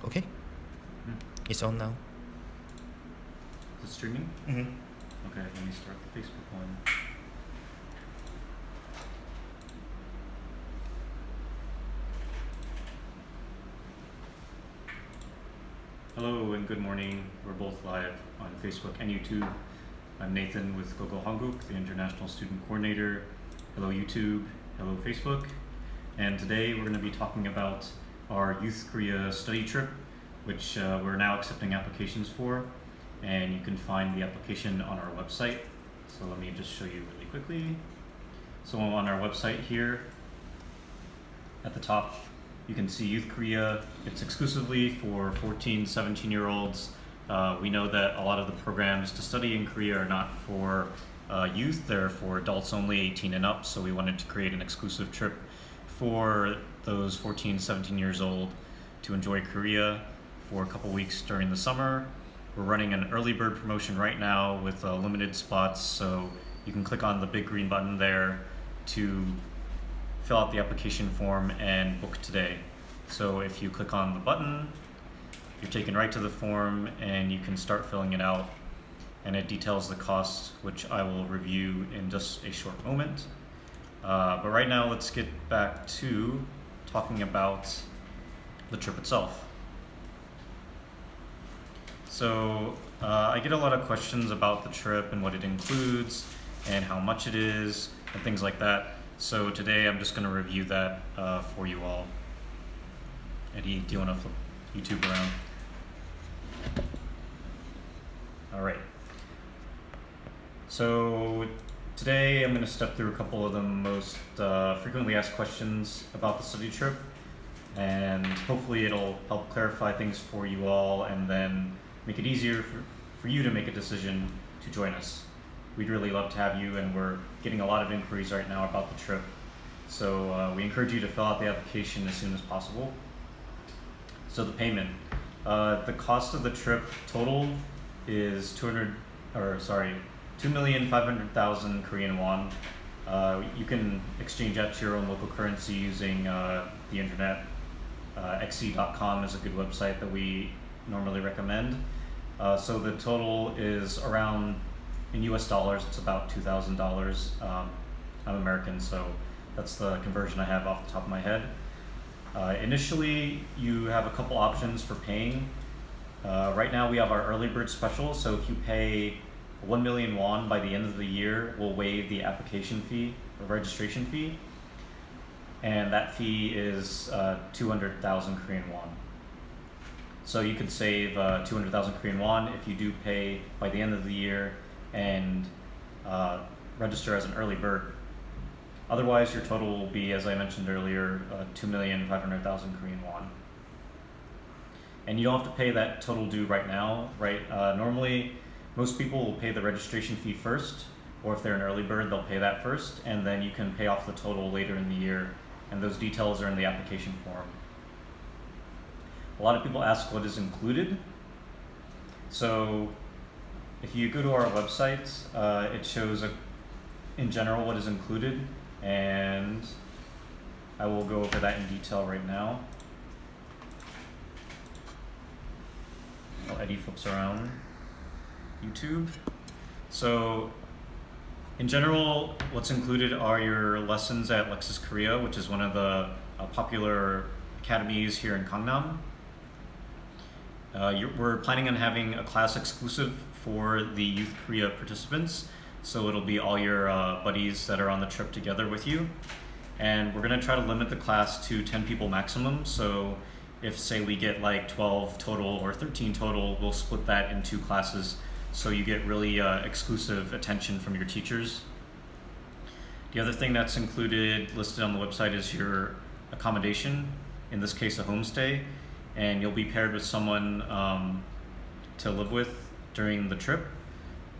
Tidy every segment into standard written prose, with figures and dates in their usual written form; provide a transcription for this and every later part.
Okay, it's on now. Is it streaming? Mm-hmm. Okay, let me start the Facebook one. Hello and good morning. We're both live on Facebook and YouTube. I'm Nathan with gogohanguk, the International Student Coordinator. Hello YouTube, hello Facebook. And today we're going to be talking about our Youth Korea study trip, which we're now accepting applications for. And you can find the application on our website. So let me just show you really quickly. So on our website here, at the top, you can see Youth Korea. It's exclusively for 14, 17-year-olds. We know that a lot of the programs to study in Korea are not for youth, they're for adults only 18 and up, so we wanted to create an exclusive trip for those 14, 17 years old to enjoy Korea for a couple weeks during the summer. We're running an early bird promotion right now with limited spots, so you can click on the big green button there to fill out the application form and book today. So if you click on the button, you're taken right to the form and you can start filling it out, and it details the cost, which I will review in just a short moment. But right now let's get back to talking about the trip itself. So I get a lot of questions about the trip and what it includes and how much it is and things like that. So today I'm just going to review that for you all. Eddie, do you want to flip YouTube around? All right. So today I'm going to step through a couple of the most frequently asked questions about the study trip, and hopefully it'll help clarify things for you all and then make it easier for you to make a decision to join us. We'd really love to have you, and we're getting a lot of inquiries right now about the trip. So we encourage you to fill out the application as soon as possible. So the payment. The cost of the trip total is 2,500,000 Korean won. You can exchange that to your own local currency using the internet. Xe.com is a good website that we normally recommend. So the total is around, in US dollars, it's about $2,000. I'm American, so that's the conversion I have off the top of my head. Initially, you have a couple options for paying. Right now we have our early bird special, so if you pay 1 million won by the end of the year, we'll waive the application fee, or registration fee, and that fee is 200,000 Korean won. So you could save 200,000 Korean won if you do pay by the end of the year and register as an early bird. Otherwise, your total will be, as I mentioned earlier, 2,500,000 Korean won. And you don't have to pay that total due right now, right? Normally, most people will pay the registration fee first, or if they're an early bird, they'll pay that first, and then you can pay off the total later in the year, and those details are in the application form. A lot of people ask what is included. So if you go to our website, it shows in general what is included, and I will go over that in detail right now. While Eddie flips around YouTube. So in general, what's included are your lessons at Lexus Korea, which is one of the popular academies here in Gangnam. We're planning on having a class exclusive for the Youth Korea participants, so it'll be all your buddies that are on the trip together with you. And we're going to try to limit the class to 10 people maximum, so if, say, we get like 12 total or 13 total, we'll split that in 2 classes, so you get really exclusive attention from your teachers. The other thing that's included, listed on the website, is your accommodation, in this case a homestay, and you'll be paired with someone to live with during the trip.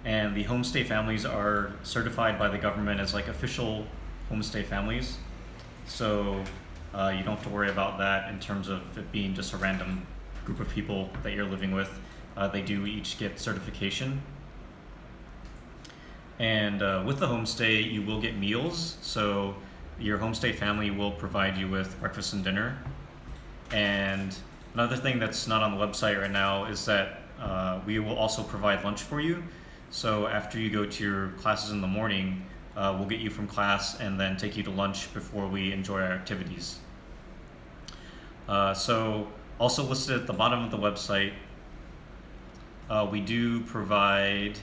And the homestay families are certified by the government as like official homestay families. So you don't have to worry about that in terms of it being just a random group of people that you're living with. They do each get certification. And with the homestay, you will get meals. So your homestay family will provide you with breakfast and dinner. And Another thing that's not on the website right now is that we will also provide lunch for you. So after you go to your classes in the morning, we'll get you from class and then take you to lunch before we enjoy our activities. So also listed at the bottom of the website, we do provide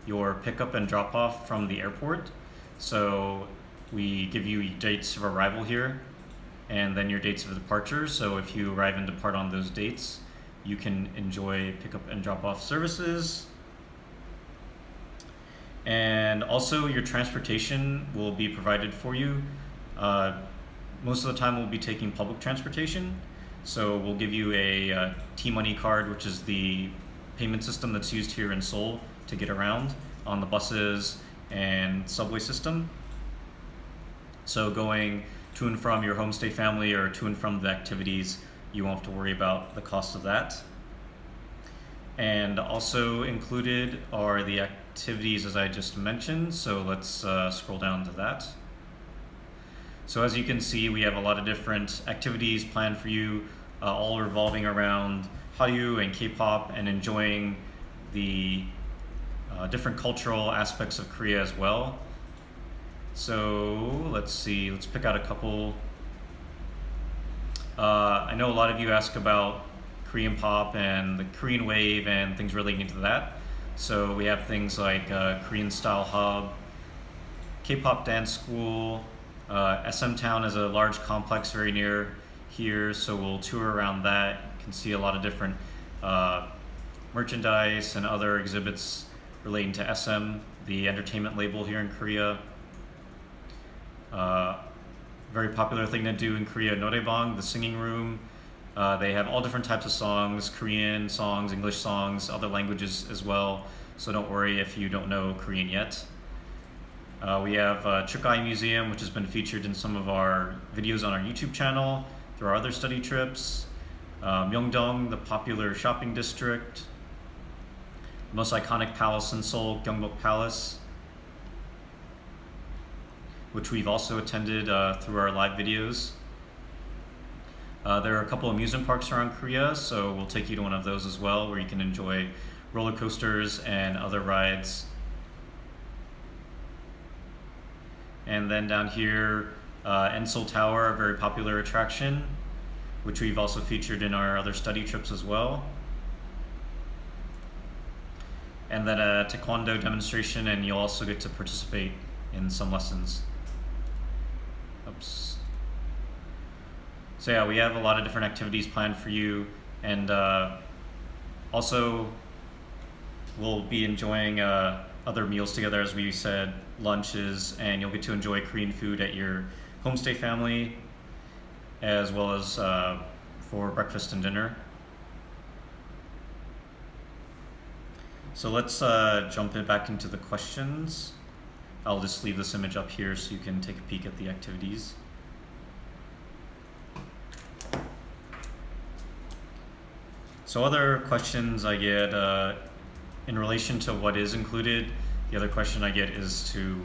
your pickup and drop off from the airport. So we give you dates of arrival here and then your dates of departure. So if you arrive and depart on those dates, you can enjoy pickup and drop off services. And also your transportation will be provided for you. Most of the time we'll be taking public transportation. So we'll give you a T-Money card, which is the payment system that's used here in Seoul to get around on the buses and subway system. So going to and from your homestay family or to and from the activities, you won't have to worry about the cost of that. And also included are the activities as I just mentioned. So let's scroll down to that. So as you can see, we have a lot of different activities planned for you, all revolving around Hallyu and K-pop and enjoying the different cultural aspects of Korea as well. So let's see, let's pick out a couple. I know a lot of you ask about Korean pop and the Korean wave and things relating to that. So we have things like Korean Style Hub, K-pop dance school, SM Town is a large complex very near here, so we'll tour around that. You can see a lot of different merchandise and other exhibits relating to SM, the entertainment label here in Korea. Very popular thing to do in Korea, noraebang, the singing room. They have all different types of songs, Korean songs, English songs, other languages as well. So don't worry if you don't know Korean yet. We have Chukai Museum, which has been featured in some of our videos on our YouTube channel through our other study trips. Myeongdong, the popular shopping district. The most iconic palace in Seoul, Gyeongbok Palace, which we've also attended through our live videos. There are a couple amusement parks around Korea, so we'll take you to one of those as well, where you can enjoy roller coasters and other rides. And then down here, Seoul Tower, a very popular attraction, which we've also featured in our other study trips as well. And then a taekwondo demonstration, and you'll also get to participate in some lessons. Oops. So yeah, we have a lot of different activities planned for you, and also we'll be enjoying other meals together, as we said, lunches, and you'll get to enjoy Korean food at your homestay family, as well as for breakfast and dinner. So let's jump back into the questions. I'll just leave this image up here so you can take a peek at the activities. So other questions I get in relation to what is included, the other question I get is to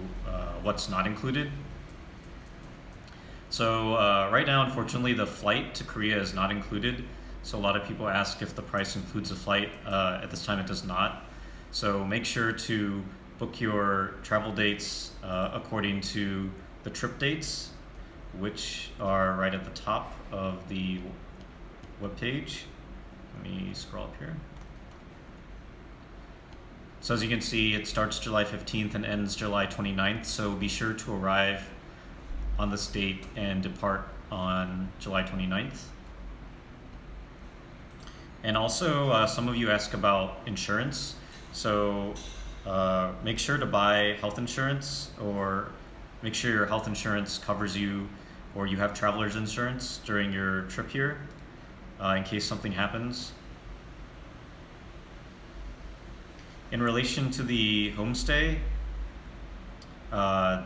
what's not included. So right now, unfortunately, the flight to Korea is not included. So a lot of people ask if the price includes a flight. At this time, it does not. So make sure to book your travel dates according to the trip dates, which are right at the top of the webpage. Let me scroll up here. So as you can see, it starts July 15th and ends July 29th. So be sure to arrive on this date and depart on July 29th. And also, some of you ask about insurance. So make sure to buy health insurance, or make sure your health insurance covers you, or you have traveler's insurance during your trip here, in case something happens. In relation to the homestay,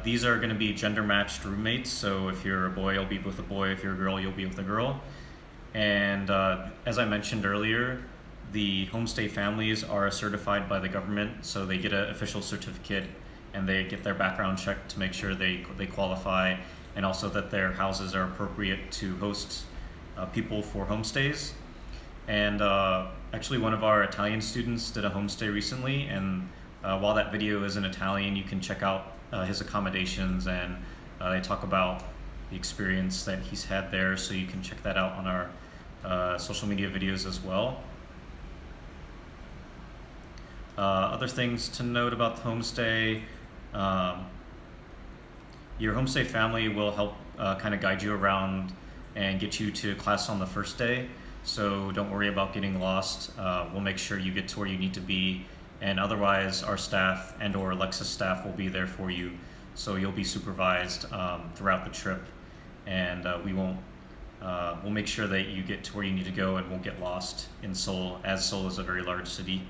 these are going to be gender matched roommates. So if you're a boy, you'll be with a boy. If you're a girl, you'll be with a girl. And as I mentioned earlier, the homestay families are certified by the government, so they get an official certificate and they get their background checked to make sure they qualify, and also that their houses are appropriate to host people for homestays. And actually, one of our Italian students did a homestay recently, and while that video is in Italian, you can check out his accommodations, and they talk about the experience that he's had there, so you can check that out on our social media videos as well. Other things to note about the homestay, your homestay family will help kind of guide you around and get you to class on the first day. So don't worry about getting lost. We'll make sure you get to where you need to be, and otherwise our staff and or Lexus staff will be there for you. So you'll be supervised throughout the trip, and we'll make sure that you get to where you need to go and won't get lost in Seoul, as Seoul is a very large city.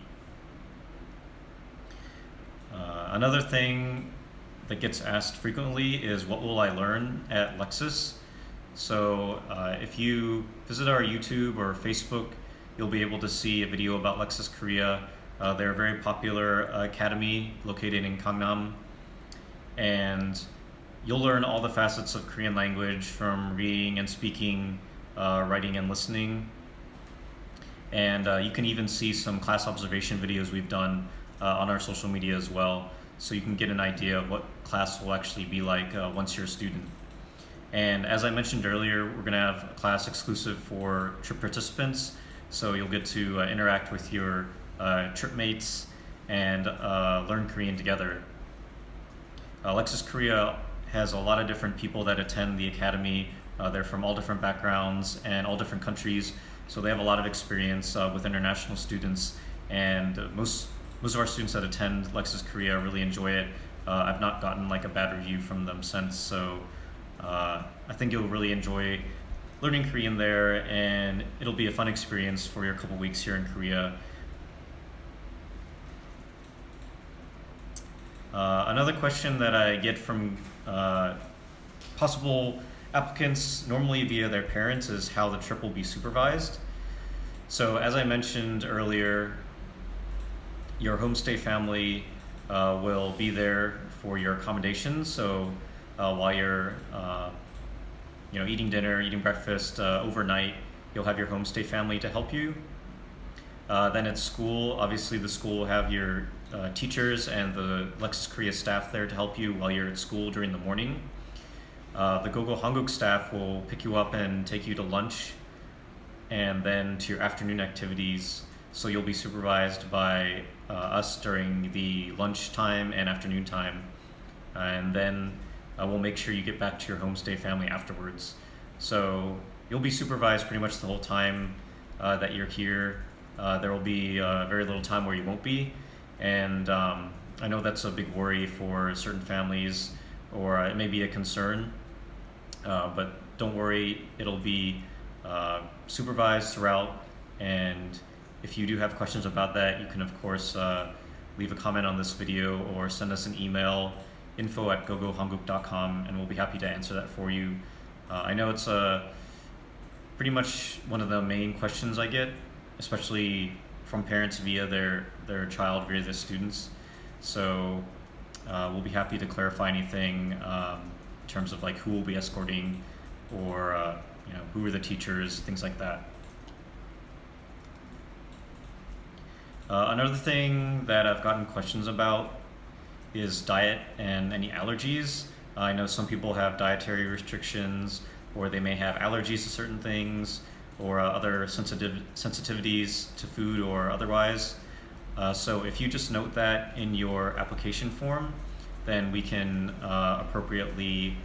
Another thing that gets asked frequently is, what will I learn at Lexus? So if you visit our YouTube or Facebook, you'll be able to see a video about Lexus Korea. They're a very popular academy located in Gangnam, and you'll learn all the facets of Korean language, from reading and speaking, writing and listening. And you can even see some class observation videos we've done on our social media as well, so you can get an idea of what class will actually be like once you're a student. And as I mentioned earlier, we're going to have a class exclusive for trip participants, so you'll get to interact with your trip mates and learn Korean together. Lexus Korea has a lot of different people that attend the academy. They're from all different backgrounds and all different countries, so they have a lot of experience with international students, and most of our students that attend Lexus Korea really enjoy it. I've not gotten like a bad review from them since, so I think you'll really enjoy learning Korean there, and it'll be a fun experience for your couple weeks here in Korea. Another question that I get from possible applicants, normally via their parents, is how the trip will be supervised. So as I mentioned earlier, your homestay family will be there for your accommodations. So while you're eating dinner, eating breakfast overnight, you'll have your homestay family to help you. Then at school, obviously the school will have your teachers and the Lexus Korea staff there to help you while you're at school during the morning. The gogohanguk staff will pick you up and take you to lunch, and then to your afternoon activities. So you'll be supervised by us during the lunch time and afternoon time, and then we'll make sure you get back to your homestay family afterwards. So you'll be supervised pretty much the whole time that you're here. There will be very little time where you won't be, and I know that's a big worry for certain families, or it may be a concern, but don't worry, it'll be supervised throughout. And if you do have questions about that, you can of course leave a comment on this video or send us an email, info@gogohanguk.com, and we'll be happy to answer that for you. I know it's pretty much one of the main questions I get, especially from parents via their child, via the students. So we'll be happy to clarify anything in terms of like who will be escorting, or who are the teachers, things like that. Another thing that I've gotten questions about is diet and any allergies. I know some people have dietary restrictions, or they may have allergies to certain things, or other sensitivities to food or otherwise. So if you just note that in your application form, then we can appropriately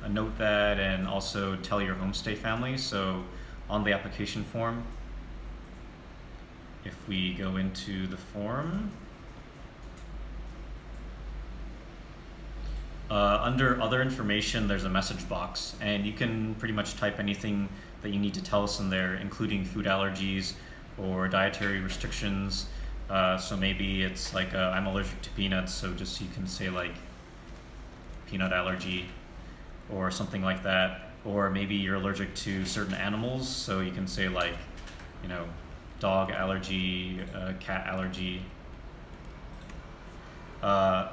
note that and also tell your homestay family. So on the application form, if we go into the form, under other information, there's a message box, and you can pretty much type anything that you need to tell us in there, including food allergies or dietary restrictions. So maybe it's like I'm allergic to peanuts, so just you can say like peanut allergy or something like that. Or maybe you're allergic to certain animals, so you can say like, dog allergy, cat allergy. Other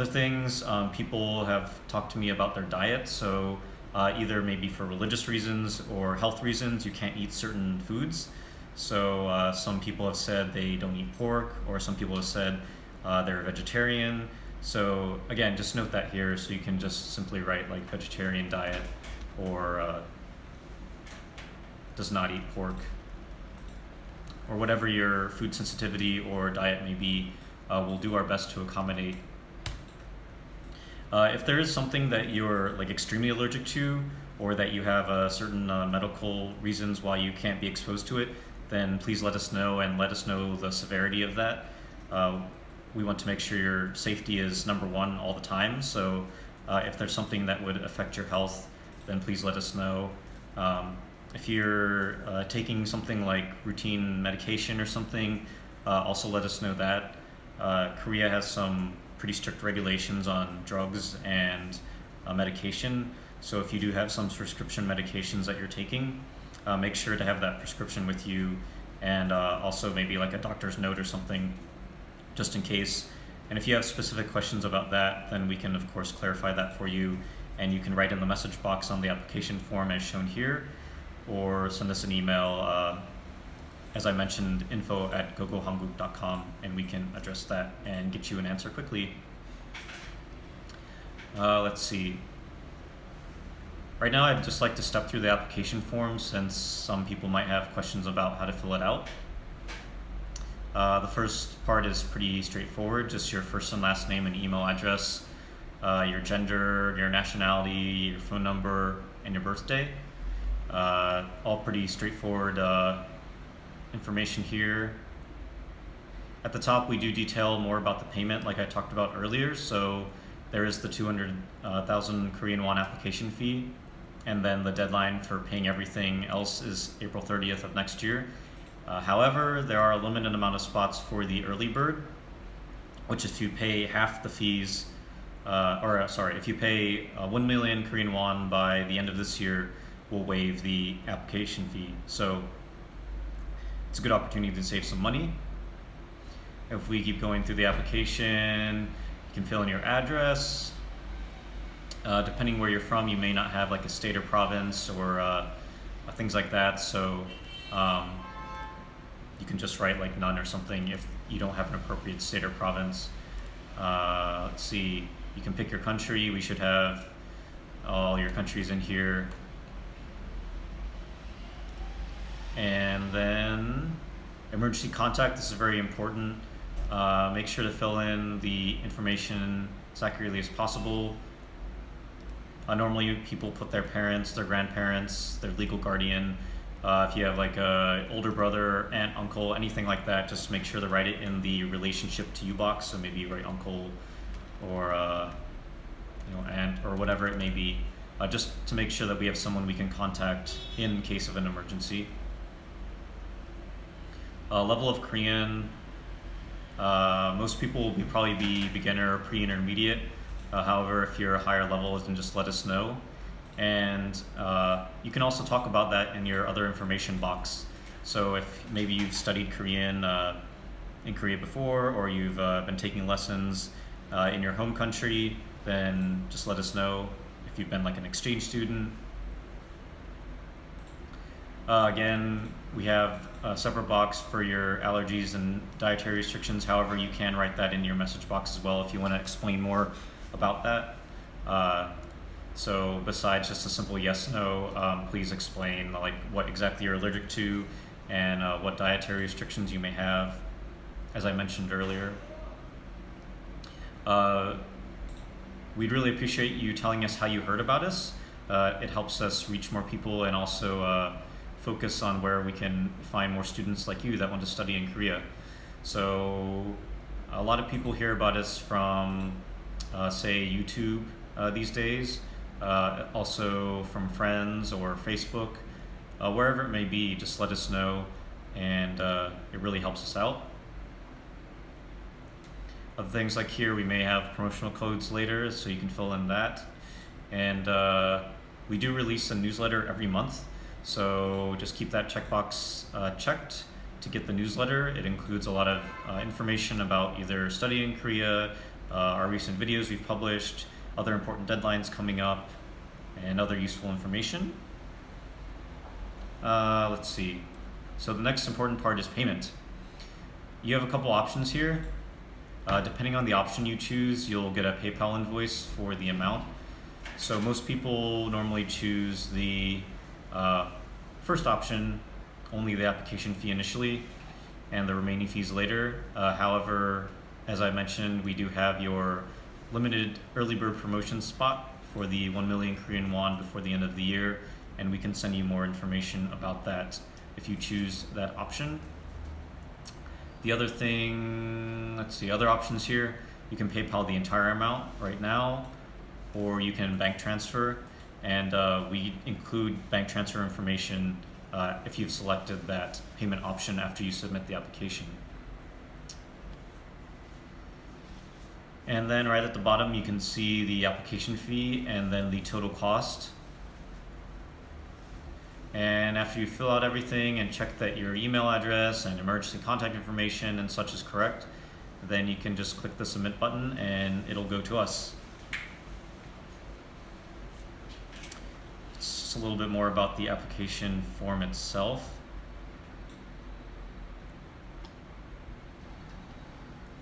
things, people have talked to me about their diet. So either maybe for religious reasons or health reasons, you can't eat certain foods. So some people have said they don't eat pork, or some people have said they're vegetarian. So again, just note that here, so you can just simply write like vegetarian diet or does not eat pork, or whatever your food sensitivity or diet may be. We'll do our best to accommodate. If there is something that you're like extremely allergic to, or that you have certain medical reasons why you can't be exposed to it, then please let us know, and let us know the severity of that. We want to make sure your safety is number one all the time. So if there's something that would affect your health, then please let us know. If you're taking something like routine medication or something, also let us know that. Korea has some pretty strict regulations on drugs and medication. So if you do have some prescription medications that you're taking, make sure to have that prescription with you, and also maybe like a doctor's note or something, just in case. And if you have specific questions about that, then we can of course clarify that for you, and you can write in the message box on the application form as shown here, or send us an email, as I mentioned, info@gogohanguk.com, and we can address that and get you an answer quickly. Let's see. Right now I'd just like to step through the application form, since some people might have questions about how to fill it out. The first part is pretty straightforward, just your first and last name and email address, your gender, your nationality, your phone number, and your birthday. All pretty straightforward information here. At the top, we do detail more about the payment like I talked about earlier. So there is the 200,000 Korean won application fee, and then the deadline for paying everything else is April 30th of next year. However, there are a limited amount of spots for the early bird, which if you pay half the fees, if you pay 1 million Korean won by the end of this year, we'll waive the application fee. So it's a good opportunity to save some money. If we keep going through the application, you can fill in your address. Depending where you're from, you may not have like a state or province or things like that. So you can just write like none or something if you don't have an appropriate state or province. Let's see, you can pick your country. We should have all your countries in here. And then emergency contact, this is very important. Make sure to fill in the information as accurately as possible. Normally people put their parents, their grandparents, their legal guardian. If you have like a older brother, aunt, uncle, anything like that, just make sure to write it in the relationship to you box. So maybe you write uncle or aunt or whatever it may be, just to make sure that we have someone we can contact in case of an emergency. Level of Korean, most people will probably be beginner or pre-intermediate. However, if you're a higher level, then just let us know. And you can also talk about that in your other information box. So if maybe you've studied Korean in Korea before, or you've been taking lessons in your home country, then just let us know. If you've been like an exchange student. Again, we have a separate box for your allergies and dietary restrictions. However, you can write that in your message box as well if you want to explain more about that. So besides just a simple yes, no, please explain like what exactly you're allergic to and what dietary restrictions you may have, as I mentioned earlier. We'd really appreciate you telling us how you heard about us. It helps us reach more people and also focus on where we can find more students like you that want to study in Korea. So a lot of people hear about us from say YouTube these days, also from friends or Facebook, wherever it may be. Just let us know, and it really helps us out. Other things like here, we may have promotional codes later, so you can fill in that. And we do release a newsletter every month, so just keep that checkbox checked to get the newsletter. It includes a lot of information about either studying in Korea, our recent videos we've published, other important deadlines coming up, and other useful information. Let's see. So the next important part is payment. You have a couple options here. Depending on the option you choose, you'll get a PayPal invoice for the amount. So most people normally choose the first option, only the application fee initially, and the remaining fees later. However, as I mentioned, we do have your limited early bird promotion spot for the 1 million Korean won before the end of the year, and we can send you more information about that if you choose that option. The other thing, let's see, other options here, you can PayPal the entire amount right now, or you can bank transfer, and we include bank transfer information if you've selected that payment option after you submit the application. And then right at the bottom you can see the application fee and then the total cost. And after you fill out everything and check that your email address and emergency contact information and such is correct, then you can just click the submit button and it'll go to us. It's just a little bit more about the application form itself.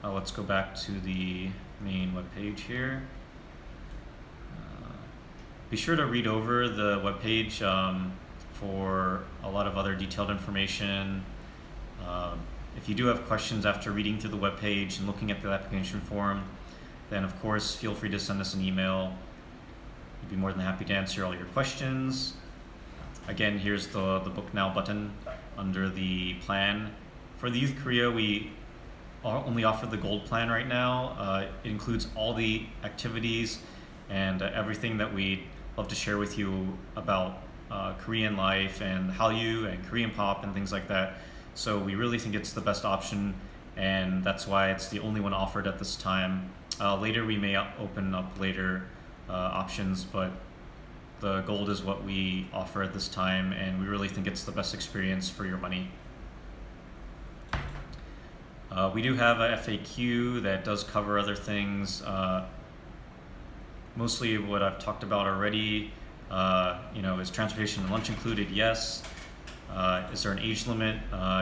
Let's go back to the main web page here. Be sure to read over the web page for a lot of other detailed information. If you do have questions after reading through the web page and looking at the application form, then of course feel free to send us an email. We'd be more than happy to answer all your questions. Again, here's the Book Now button under the plan. For the Youth Korea, we only offer the gold plan right now. It includes all the activities and everything that we'd love to share with you about Korean life and Hallyu and Korean pop and things like that. So we really think it's the best option, and that's why it's the only one offered at this time. Later we may open up later options, but the gold is what we offer at this time, and we really think it's the best experience for your money. We do have a FAQ that does cover other things, mostly what I've talked about already. Is transportation and lunch included? Yes. Is there an age limit?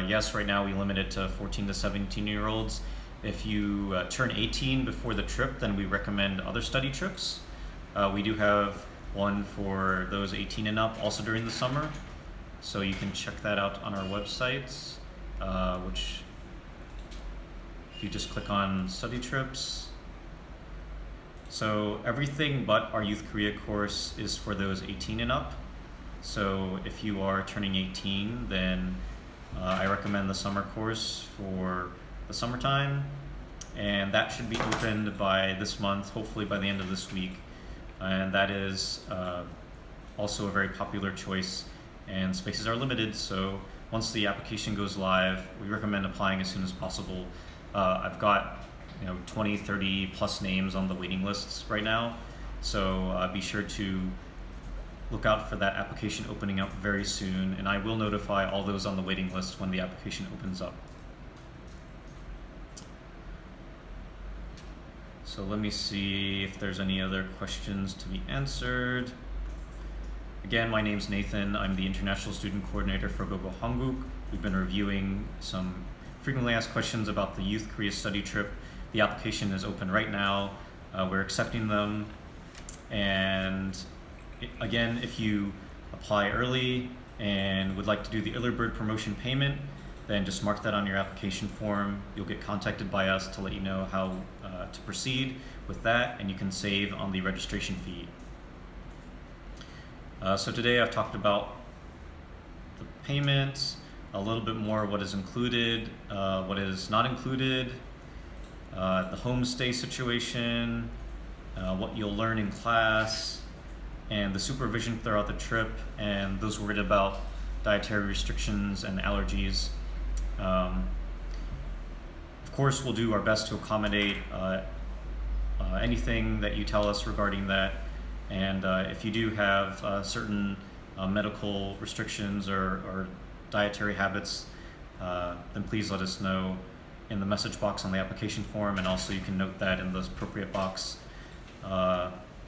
Yes, right now we limit it to 14 to 17-year-olds. If you turn 18 before the trip, then we recommend other study trips. We do have one for those 18 and up also during the summer, so you can check that out on our website, which if you just click on study trips. So everything but our Youth Korea course is for those 18 and up. So if you are turning 18, then I recommend the summer course for the summertime, and that should be opened by this month, hopefully by the end of this week. And that is also a very popular choice, and spaces are limited, so once the application goes live, we recommend applying as soon as possible. I've got 20, 30 plus names on the waiting lists right now, so be sure to look out for that application opening up very soon, and I will notify all those on the waiting list when the application opens up. So let me see if there's any other questions to be answered. Again, my name's Nathan. I'm the International Student Coordinator for gogohanguk. We've been reviewing some frequently asked questions about the Youth Korea study trip. The application is open right now. We're accepting them. And again, if you apply early and would like to do the early bird promotion payment, then just mark that on your application form. You'll get contacted by us to let you know how to proceed with that, and you can save on the registration fee. So today I've talked about the payments, a little bit more what is included, what is not included, the homestay situation, what you'll learn in class, and the supervision throughout the trip, and those worried about dietary restrictions and allergies. Of course, we'll do our best to accommodate anything that you tell us regarding that. And if you do have certain medical restrictions or dietary habits, then please let us know in the message box on the application form, and also you can note that in the appropriate box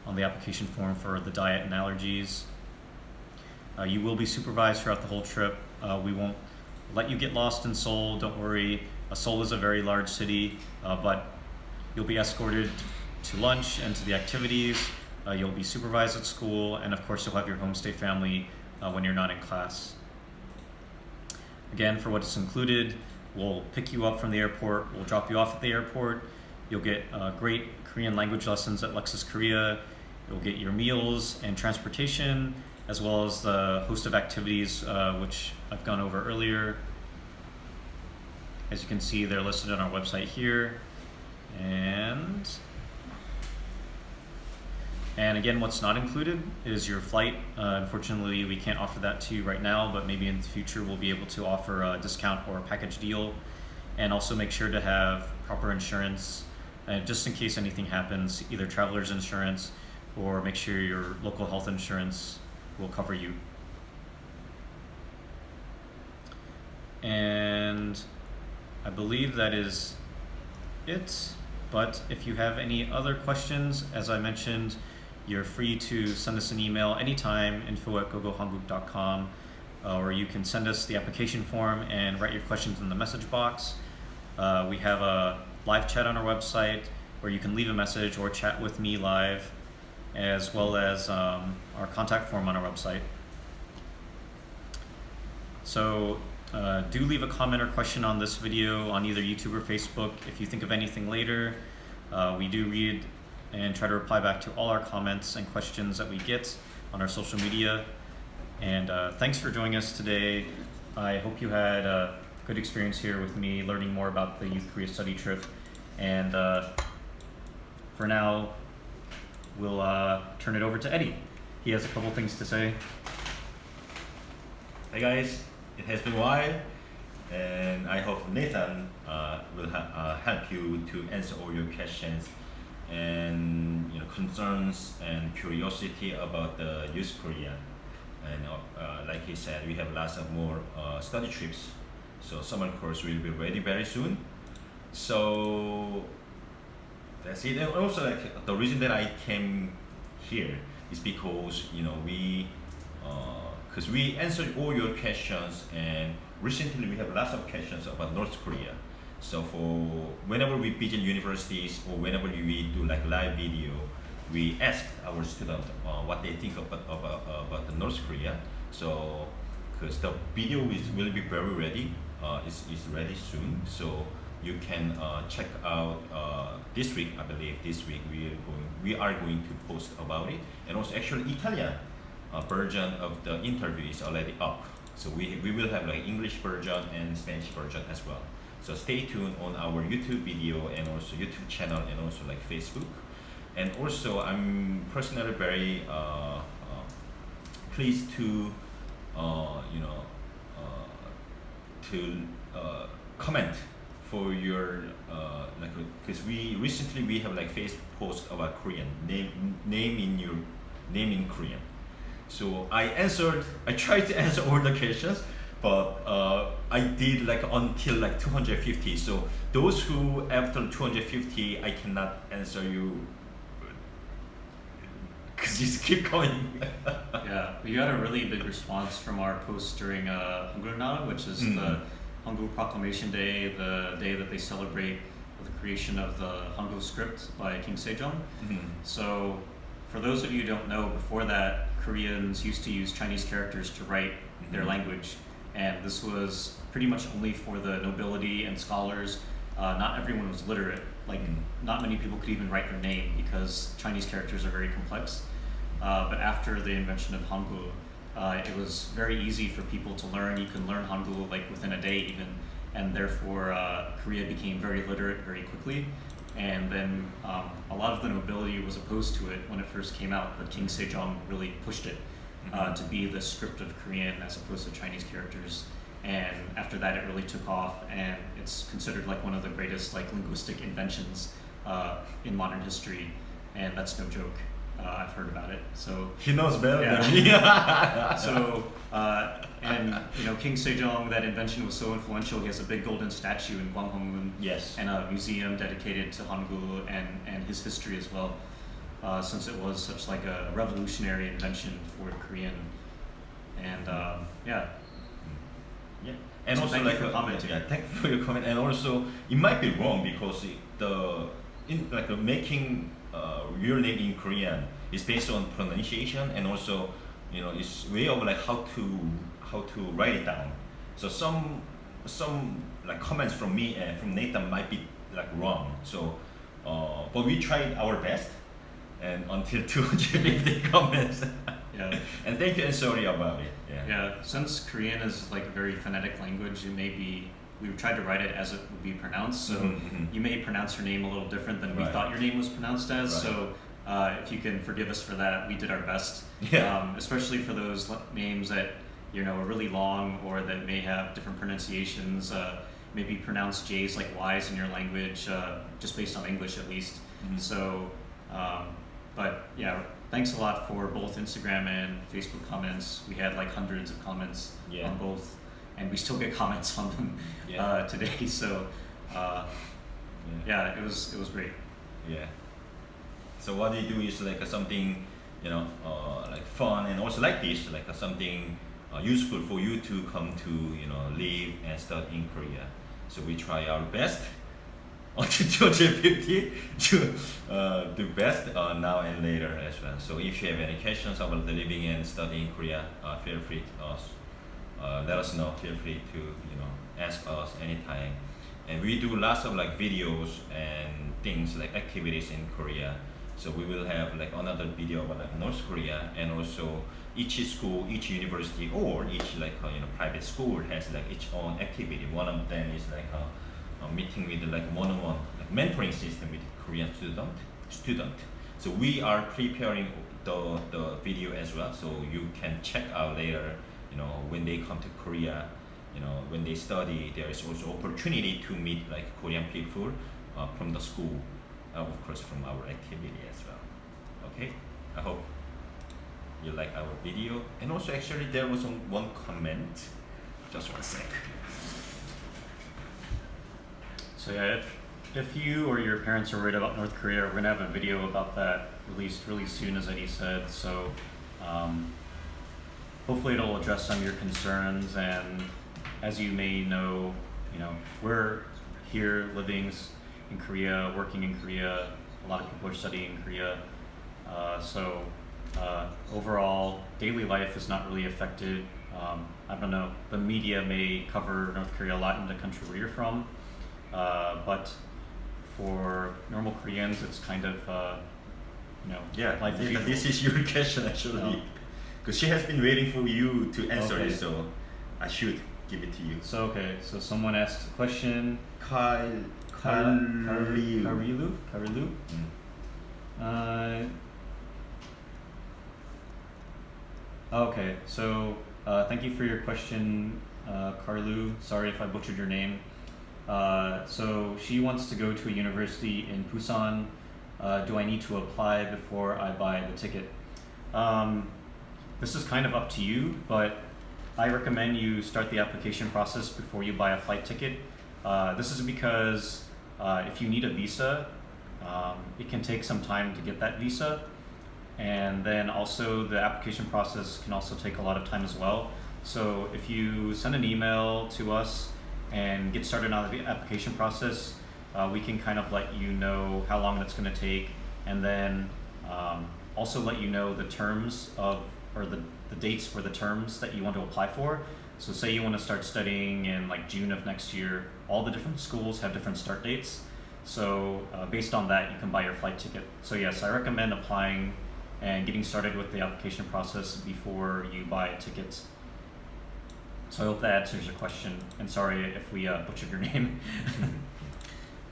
on the application form for the diet and allergies. You will be supervised throughout the whole trip. We won't let you get lost in Seoul, don't worry. Seoul is a very large city, but you'll be escorted to lunch and to the activities. You'll be supervised at school, and of course you'll have your homestay family when you're not in class. Again, for what's included, we'll pick you up from the airport, we'll drop you off at the airport, you'll get great Korean language lessons at Lexus Korea, you'll get your meals and transportation, as well as the host of activities which I've gone over earlier. As you can see, they're listed on our website here. And again, what's not included is your flight. Unfortunately, we can't offer that to you right now, but maybe in the future we'll be able to offer a discount or a package deal. And also make sure to have proper insurance, just in case anything happens, either traveler's insurance or make sure your local health insurance will cover you. And I believe that is it. But if you have any other questions, as I mentioned, you're free to send us an email anytime, info@gogohanguk.com, or you can send us the application form and write your questions in the message box. We have a live chat on our website where you can leave a message or chat with me live, as well as our contact form on our website. So do leave a comment or question on this video on either YouTube or Facebook. If you think of anything later, we do read and try to reply back to all our comments and questions that we get on our social media. And thanks for joining us today. I hope you had a good experience here with me learning more about the Youth Korea study trip. And for now, we'll turn it over to Eddie. He has a couple things to say. Hey guys, it has been a while, and I hope Nathan will help you to answer all your questions and concerns and curiosity about the Youth Korea. And like he said, we have lots of more study trips, so summer course will be ready very soon. So that's it. And also, like, the reason that I came here is because we answered all your questions, and recently we have lots of questions about North Korea. So for whenever we visit universities or whenever we do like live video, we ask our students what they think about the North Korea. So because the video will be very ready, is ready soon. So you can check out this week. I believe this week we are going to post about it, and also actually Italian version of the interview is already up. So we will have like English version and Spanish version as well. So stay tuned on our YouTube video and also YouTube channel and also like Facebook. And also I'm personally very pleased to comment for your because we recently have like Facebook post about Korean name in Korean. So I tried to answer all the questions, but I did like until like 250. So those who after 250, I cannot answer you because you just keep coming. Yeah, we got a really big response from our post during Hanguk, which is the Hanguk Proclamation Day, the day that they celebrate the creation of the Hanguk script by King Sejong. So for those of you who don't know, before that, Koreans used to use Chinese characters to write their language, and this was pretty much only for the nobility and scholars. Not everyone was literate. Like not many people could even write their name because Chinese characters are very complex. But after the invention of Hangul, it was very easy for people to learn. You can learn Hangul like within a day even, and therefore Korea became very literate very quickly. And then a lot of the nobility was opposed to it when it first came out, but King Sejong really pushed it to be the script of Korean as opposed to Chinese characters. And after that, it really took off, and it's considered like one of the greatest like linguistic inventions in modern history, and that's no joke. I've heard about it. So he knows better than me. So and King Sejong, that invention was so influential. He has a big golden statue in Gwanghwamun. Yes. And a museum dedicated to Hangul and his history as well. since it was such like a revolutionary invention for Korean. And yeah. Yeah. And So also thank you like for commenting. yeah, thank you for your comment. And also it might be wrong because making real name in Korean is based on pronunciation, and also it's way of like how to write it down. So some like comments from me and from Nathan might be like wrong. So but we tried our best, and until 250 comments. Yeah. And thank you and sorry about it. Yeah. Yeah, since Korean is like a very phonetic language, we tried to write it as it would be pronounced, so Mhm. you may pronounce your name a little different than we Right. thought your name was pronounced as, Right. so if you can forgive us for that, we did our best. Yeah. Especially for those names that are really long or that may have different pronunciations, maybe pronounce J's like Y's in your language, just based on English at least. Mhm. So, but yeah, thanks a lot for both Instagram and Facebook comments. We had like hundreds of comments Yeah. on both, and we still get comments on them Yeah. today. So, yeah, it was great. Yeah. So what they do is like something, like fun, and also like this, like something useful for you to come to, live and study in Korea. So we try our best until 250 to do best now and later as well. So if you have any questions about the living and studying in Korea, feel free to let us know. Feel free to ask us anytime. And we do lots of like videos and things like activities in Korea. So we will have like another video about like North Korea, and also each school, each university, or each like private school has like its own activity. One of them is like a meeting with like one-on-one like mentoring system with Korean student. So we are preparing the video as well, so you can check out later. When they come to Korea, when they study, there is also opportunity to meet like Korean people from the school, of course from our activity as well. Okay, I hope you like our video. And also actually there was one comment. Just 1 sec. So yeah, if you or your parents are worried about North Korea, we're gonna have a video about that released really soon, as Eddie said. So hopefully it'll address some of your concerns. And as you may know, we're here living in Korea, working in Korea. A lot of people are studying in Korea. So overall, daily life is not really affected. I don't know, the media may cover North Korea a lot in the country where you're from, but for normal Koreans, it's kind of, Yeah, life as usual. this is your question actually, because she has been waiting for you to answer Okay. it, so I should give it to you. So okay, so someone asked a question. Karilu. Karilu? Okay, so thank you for your question, Karlu. Sorry if I butchered your name. So she wants to go to a university in Busan. Do I need to apply before I buy the ticket? This is kind of up to you, but I recommend you start the application process before you buy a flight ticket. This is because if you need a visa, it can take some time to get that visa. And then also the application process can also take a lot of time as well. So if you send an email to us and get started on the application process, we can kind of let you know how long that's going to take, and then also let you know the terms of, or the dates for the terms that you want to apply for. So say you want to start studying in like June of next year, all the different schools have different start dates. So based on that, you can buy your flight ticket. So yes, I recommend applying and getting started with the application process before you buy tickets. So I hope that answers your question, and sorry if we butchered your name.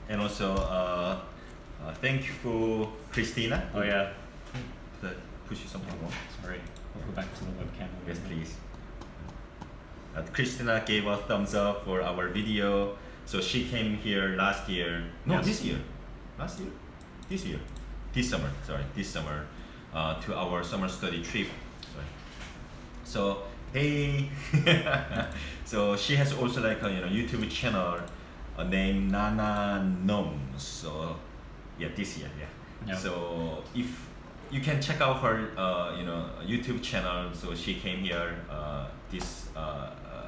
And also, thank you for Christina. Oh yeah, Push something more. sorry. We'll go back to the webcam. Yes, please. Christina gave a thumbs up for our video. So she came here last year. No, Yes. this year. Last year? This year. This summer. Sorry, this summer. To our summer study trip. Sorry. So hey. So she has also like a YouTube channel named Nana Noms. So yeah, this year. Yeah. Yeah. So if you can check out her YouTube channel. So she came here this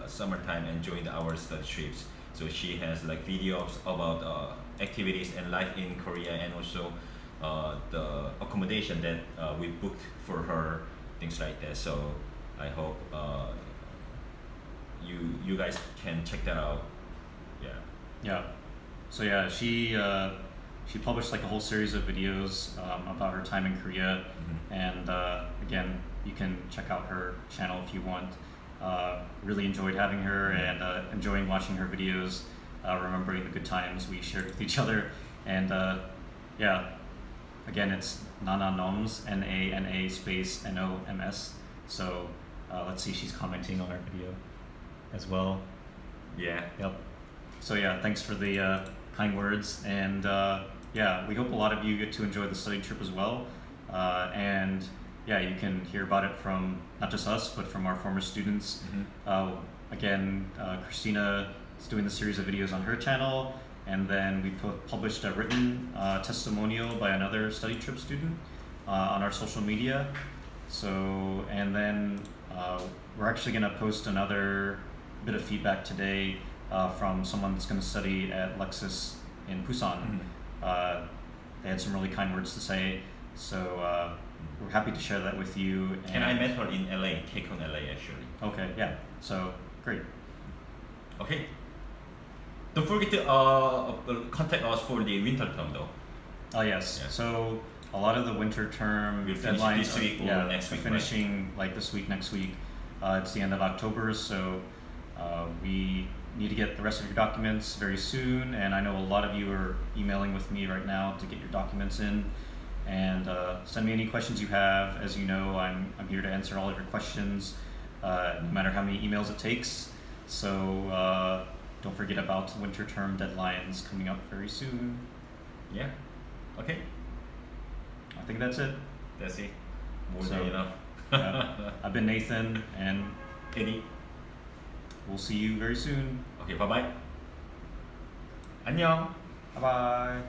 summertime and joined our study trips. So she has like videos about activities and life in Korea, and also the accommodation that we booked for her, things like that. So I hope you guys can check that out. Yeah. Yeah. So yeah, she published like a whole series of videos about her time in Korea, and again, you can check out her channel if you want. Really enjoyed having her and enjoying watching her videos, remembering the good times we shared with each other, and yeah, again, it's Nana Noms, Nana space Noms. So let's see, she's commenting on our video as well. Yeah. Yep. So yeah, thanks for the kind words, and yeah, we hope a lot of you get to enjoy the study trip as well, and yeah, you can hear about it from not just us, but from our former students. Again, Christina is doing the series of videos on her channel, and then we published a written testimonial by another study trip student on our social media. So, and then we're actually going to post another bit of feedback today from someone that's going to study at Lexus in Busan. They had some really kind words to say, so we're happy to share that with you. And I met her in LA, KCON LA actually. Okay, yeah, so great. Okay. Don't forget to contact us for the winter term though. Oh yes. Yeah. So a lot of the winter term We'll finish deadlines this week or next week, are finishing like this week, next week. It's the end of October, so we need to get the rest of your documents very soon. And I know a lot of you are emailing with me right now to get your documents in. And send me any questions you have. As you know, I'm here to answer all of your questions, no matter how many emails it takes. So don't forget about winter term deadlines coming up very soon. Yeah. Okay. I think that's it. That's it. More So, than enough. I've been Nathan, and Eddie. we'll see you very soon. Okay. Bye bye. 안녕. Bye bye.